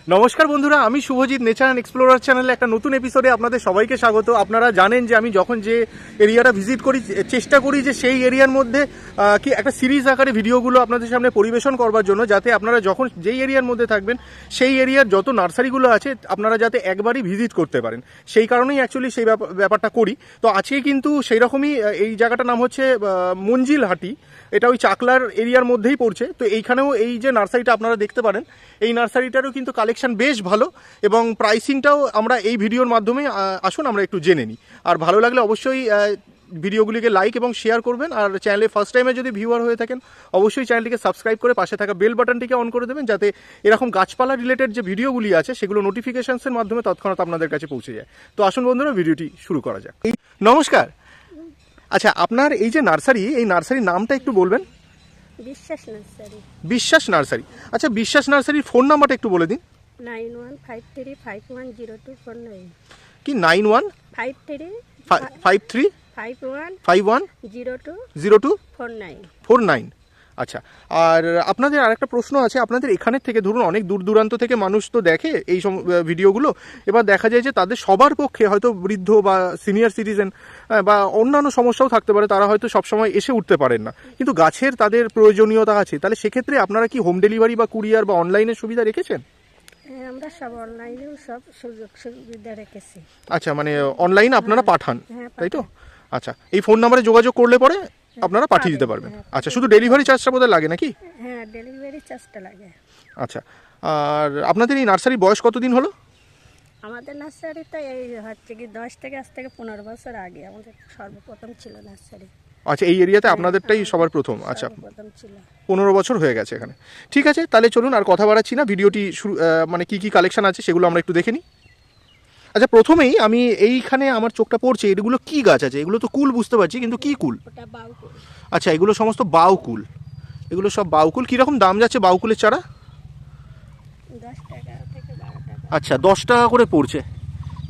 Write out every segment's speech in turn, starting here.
নমস্কার বন্ধুরা, আমি শুভজিৎ নেচার অ্যান্ড এক্সপ্লোরার চ্যানেলে একটা নতুন এপিসোডে আপনাদের সবাইকে স্বাগত। আপনারা জানেন যে আমি যখন যে এরিয়াটা ভিজিট করি চেষ্টা করি যে সেই এরিয়ার মধ্যে কি একটা সিরিজ আকারে ভিডিওগুলো আপনাদের সামনে পরিবেশন করবার জন্য, যাতে আপনারা যখন যেই এরিয়ার মধ্যে থাকবেন সেই এরিয়ার যত নার্সারিগুলো আছে আপনারা যাতে একবারই ভিজিট করতে পারেন। সেই কারণেই অ্যাকচুয়ালি সেই ব্যাপারটা করি। তো আজকে কিন্তু সেই রকমই এই জায়গাটার নাম হচ্ছে মঞ্জিলহাটি। এটা ওই চাকলার এরিয়ার মধ্যেই পড়ছে। তো এইখানেও এই যে নার্সারিটা আপনারা দেখতে পারেন, এই নার্সারিটারও কিন্তু কালেকশন বেশ ভালো এবং প্রাইসিংটাও আমরা এই ভিডিওর মাধ্যমে আসুন আমরা একটু জেনে নিই। আর ভালো লাগলে অবশ্যই ভিডিওগুলিকে লাইক এবং শেয়ার করবেন। আর চ্যানেলে ফার্স্ট টাইমে যদি ভিউয়ার হয়ে থাকেন অবশ্যই চ্যানেলটিকে সাবস্ক্রাইব করে পাশে থাকা বেল বাটনটিকে অন করে দেবেন, যাতে এরকম গাছপালা রিলেটেড যে ভিডিওগুলি আছে সেগুলো নোটিফিকেশনসের মাধ্যমে তৎক্ষণাৎ আপনাদের কাছে পৌঁছে যায়। তো আসুন বন্ধুরা, ভিডিওটি শুরু করা যাক। নমস্কার। আচ্ছা, আপনার এই যে নার্সারি, এই নার্সারির নামটা একটু বলবেন? বিশ্বাস নার্সারি। বিশ্বাস নার্সারি। আচ্ছা, বিশ্বাস নার্সারির ফোন নাম্বারটা একটু বলে দিন। 9153510249। কি 9153510249। আচ্ছা, আর আপনাদের আরেকটা প্রশ্ন আছে। আপনাদের এখানের থেকে ধরুন অনেক দূর দূরান্ত থেকে মানুষ তো দেখে এই সব ভিডিওগুলো। এবার দেখা যায় যে তাদের সবার পক্ষে হয়তো বৃদ্ধ বা সিনিয়র সিটিজেন বা অন্যান্য সমস্যাও থাকতে পারে, তারা হয়তো সবসময় এসে উঠতে পারেন না, কিন্তু গাছের তাদের প্রয়োজনীয়তা আছে। তাহলে সেক্ষেত্রে আপনারা কি হোম ডেলিভারি বা কুরিয়ার বা অনলাইনের সুবিধা রেখেছেন? আমরা সব অনলাইনেও সব সুযোগ সুবিধা রেখেছি। আচ্ছা, মানে অনলাইনে আপনারা পাঠান, তাই তো? আচ্ছা, এই ফোন নাম্বারে যোগাযোগ করলে পরে আপনারা পাঠিয়ে দিতে পারবেন। আচ্ছা, শুধু ডেলিভারি চার্জটা বোধহয় লাগে নাকি? হ্যাঁ, ডেলিভারি চার্জটা লাগে। আচ্ছা, আর আপনাদের এই নার্সারির বয়স কতদিন হলো? আমাদের নার্সারিটা এই হচ্ছে কি 10 থেকে আজ থেকে 15 বছর আগে আমাদের সর্বপ্রথম ছিল নার্সারি। আচ্ছা, এই এরিয়াতে আপনাদেরটাই সবার প্রথম? আচ্ছা, প্রথম ছিল। 15 বছর হয়ে গেছে এখানে। ঠিক আছে, তাহলে চলুন আর কথা বাড়াচ্ছি না, ভিডিওটি শুরু মানে কি কি কালেকশন আছে সেগুলো আমরা একটু দেখে নিই। আচ্ছা, প্রথমেই আমি এইখানে আমার চোখটা পড়ছে, এগুলো কি গাছ আছে? এগুলো তো কুল বুঝতে পারছি, কিন্তু কি কুল? ওটা বাউকুল। আচ্ছা, এগুলো সমস্ত বাউকুল। এগুলো সব বাউকুল। কীরকম দাম যাচ্ছে বাউকুলের চারা? 10 টাকা থেকে 12 টাকা। আচ্ছা, 10 টাকা করে পড়ছে।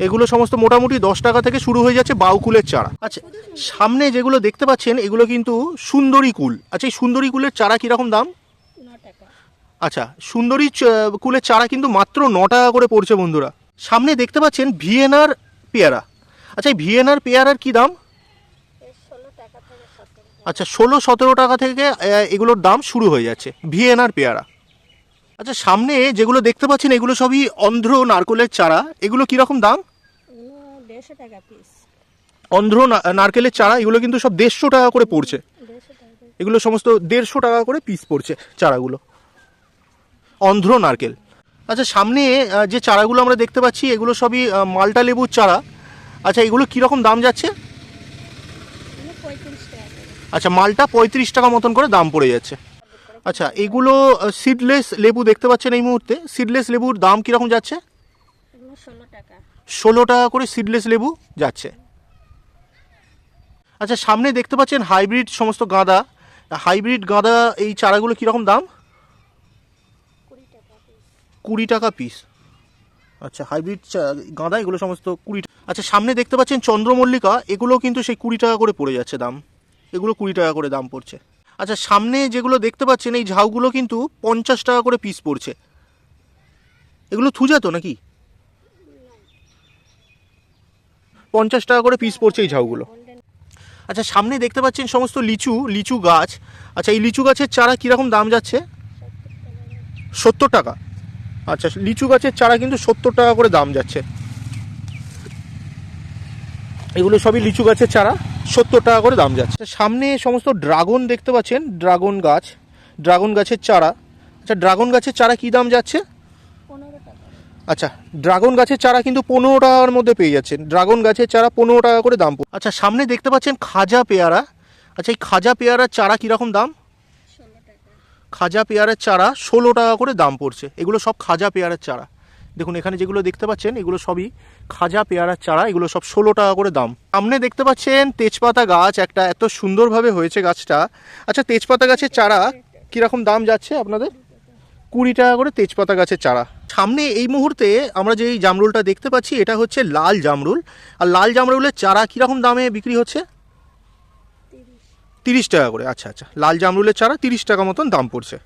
এগুলো সমস্ত মোটামুটি 10 টাকা থেকে শুরু হয়ে যাচ্ছে বাউকুলের চারা। আচ্ছা, সামনে যেগুলো দেখতে পাচ্ছেন এগুলো কিন্তু সুন্দরী কুল। আচ্ছা, এই সুন্দরী কুলের চারা কীরকম দাম? 9 টাকা। আচ্ছা, সুন্দরী কুলের চারা কিন্তু মাত্র 9 টাকা করে পড়ছে বন্ধুরা। সামনে দেখতে পাচ্ছেন ভিয়েনার পেয়ারা। আচ্ছা, এই ভিয়েনার পেয়ারার কি দাম? 16 টাকা থেকে 17। আচ্ছা, 16-17 টাকা থেকে এগুলোর দাম শুরু হয়ে যাচ্ছে ভিয়েনার পেয়ারা। আচ্ছা, সামনে যেগুলো দেখতে পাচ্ছেন এগুলো সবই অন্ধ্র নারকেলের চারা। এগুলো কীরকম দাম? 150 টাকা পিস। অন্ধ্র নারকেলের চারা এগুলো কিন্তু সব 150 টাকা করে পড়ছে। 150 টাকা। এগুলো সমস্ত 150 টাকা করে পিস পড়ছে চারাগুলো, অন্ধ্র নারকেল। আচ্ছা, সামনে যে চারাগুলো আমরা দেখতে পাচ্ছি এগুলো সবই মাল্টা লেবুর চারা। আচ্ছা, এগুলো কীরকম দাম যাচ্ছে? 35 টাকা। আচ্ছা, মালটা 35 টাকা মতন করে দাম পড়ে যাচ্ছে। আচ্ছা, এগুলো সিডলেস লেবু দেখতে পাচ্ছেন এই মুহূর্তে। সিডলেস লেবুর দাম কীরকম যাচ্ছে? 16 টাকা। 16 টাকা করে সিডলেস লেবু যাচ্ছে। আচ্ছা, সামনে দেখতে পাচ্ছেন হাইব্রিড সমস্ত গাঁদা। হাইব্রিড গাঁদা এই চারাগুলো কীরকম দাম? 20 টাকা পিস। 20 টাকা পিস। আচ্ছা, হাইব্রিড গাঁদা এগুলো সমস্ত 20। আচ্ছা, সামনে দেখতে পাচ্ছেন চন্দ্রমল্লিকা। এগুলো কিন্তু সেই 20 টাকা করে পড়ে যাচ্ছে দাম। এগুলো 20 টাকা করে দাম পড়ছে। আচ্ছা, সামনে যেগুলো দেখতে পাচ্ছেন এই ঝাউগুলো কিন্তু 50 টাকা করে পিস পড়ছে। এগুলো থুজা তো নাকি? 50 টাকা করে পিস পড়ছে এই ঝাউগুলো। আচ্ছা, সামনে দেখতে পাচ্ছেন সমস্ত লিচু গাছ। আচ্ছা, এই লিচু গাছের চারা কীরকম দাম যাচ্ছে? 70 টাকা। আচ্ছা, লিচু গাছের চারা কিন্তু 70 টাকা করে দাম যাচ্ছে। এগুলো সবই লিচু গাছের চারা, 70 টাকা করে দাম যাচ্ছে। সামনে সমস্ত ড্রাগন দেখতে পাচ্ছেন, ড্রাগন গাছের চারা। আচ্ছা, ড্রাগন গাছের চারা কী দাম যাচ্ছে? 15 টাকা। আচ্ছা, ড্রাগন গাছের চারা কিন্তু 15 টাকার মধ্যে পেয়ে যাচ্ছেন। ড্রাগন গাছের চারা 15 টাকা করে দাম। আচ্ছা, সামনে দেখতে পাচ্ছেন খাজা পেয়ারা। আচ্ছা, এই খাজা পেয়ারার চারা কীরকম দাম? 16 টাকা। খাজা পেয়ারার চারা 16 টাকা করে দাম পড়ছে। এগুলো সব খাজা পেয়ারার চারা। দেখুন এখানে যেগুলো দেখতে পাচ্ছেন এগুলো সবই খাজা পেয়ারার চারা। এগুলো সব 16 টাকা করে দাম। সামনে দেখতে পাচ্ছেন তেজপাতা গাছ একটা, এত সুন্দরভাবে হয়েছে গাছটা। আচ্ছা, তেজপাতা গাছের চারা কীরকম দাম যাচ্ছে আপনাদের? 20 টাকা করে তেজপাতা গাছের চারা। সামনে এই মুহূর্তে আমরা যে এই জামরুলটা দেখতে পাচ্ছি এটা হচ্ছে লাল জামরুল। আর লাল জামরুলের চারা কীরকম দামে বিক্রি হচ্ছে? 30 টাকা করে। আচ্ছা, লাল জামরুলের চারা 30 টাকা মতন দাম পড়ছে।